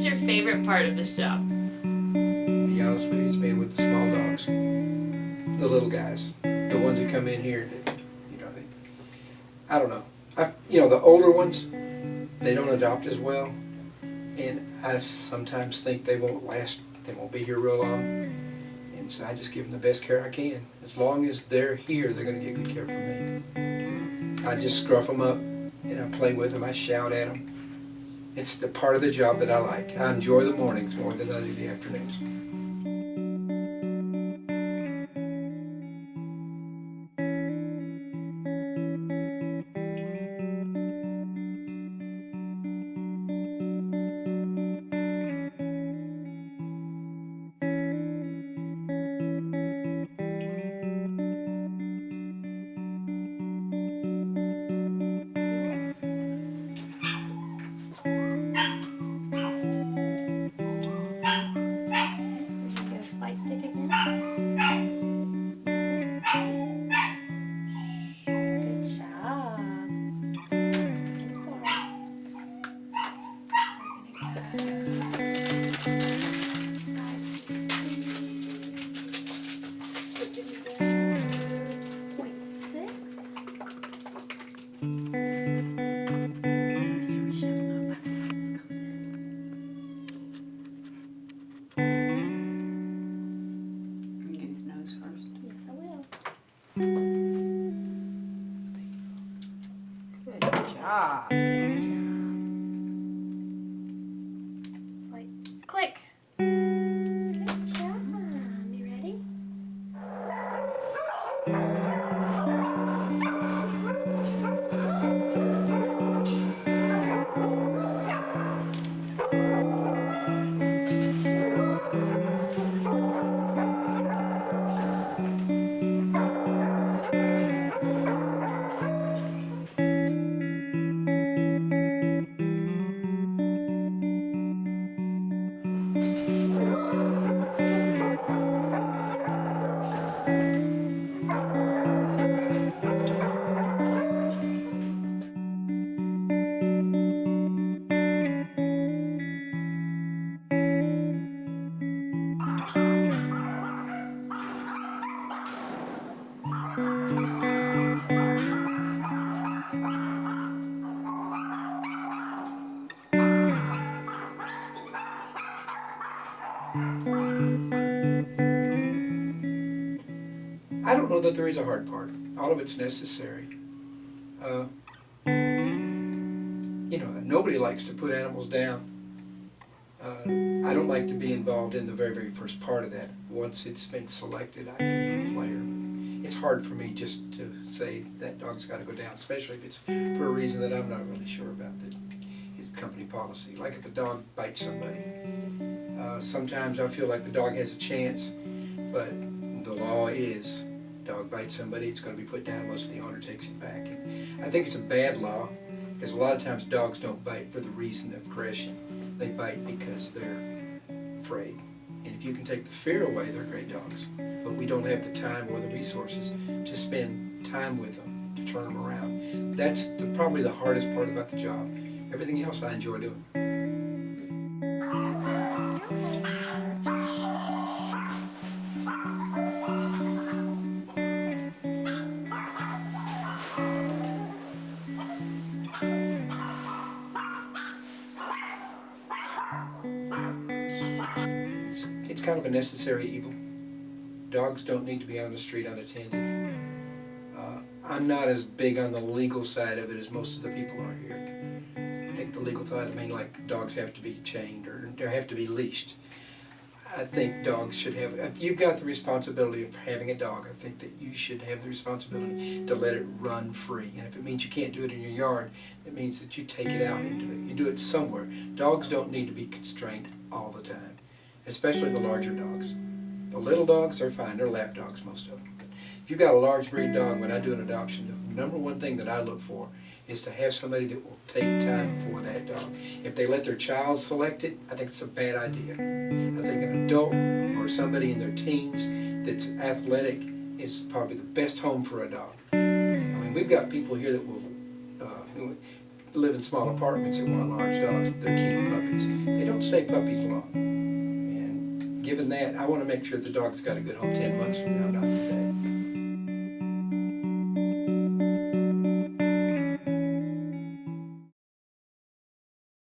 your favorite part of this job? To be honest with you, it's been with the small dogs, the little guys, the ones that come in here that, I don't know. The older ones, they don't adopt as well, and I sometimes think they won't last, they won't be here real long, and so I just give them the best care I can. As long as they're here, they're going to get good care from me. I just scruff them up, and I play with them, I shout at them. It's the part of the job that I like. I enjoy the mornings more than I do the afternoons. Click. Good job. You ready? I don't know that there is a hard part. All of it's necessary. Nobody likes to put animals down. I don't like to be involved in the very, very first part of that. Once it's been selected, I can be a player. It's hard for me just to say that dog's got to go down, especially if it's for a reason that I'm not really sure about, it's company policy. Like if a dog bites somebody. Sometimes I feel like the dog has a chance, but the law is dog bites somebody, it's going to be put down unless the owner takes it back. And I think it's a bad law, because a lot of times dogs don't bite for the reason of aggression. They bite because they're afraid. And if you can take the fear away, they're great dogs. But we don't have the time or the resources to spend time with them, to turn them around. That's probably the hardest part about the job. Everything else I enjoy doing. It's kind of a necessary evil. Dogs don't need to be on the street unattended. I'm not as big on the legal side of it as most of the people are here. I think the legal side, like dogs have to be chained or they have to be leashed. I think dogs should have, if you've got the responsibility of having a dog, I think that you should have the responsibility to let it run free. And if it means you can't do it in your yard, it means that you take it out and do it. You do it somewhere. Dogs don't need to be constrained all the time, especially the larger dogs. The little dogs are fine, they're lap dogs, most of them. But if you've got a large breed dog, when I do an adoption, the number one thing that I look for is to have somebody that will take time for that dog. If they let their child select it, I think it's a bad idea. I think an adult or somebody in their teens that's athletic is probably the best home for a dog. I mean, we've got people here that will live in small apartments that want large dogs. They're cute puppies. They don't stay puppies long. And given that, I want to make sure the dog's got a good home 10 months from now, not today.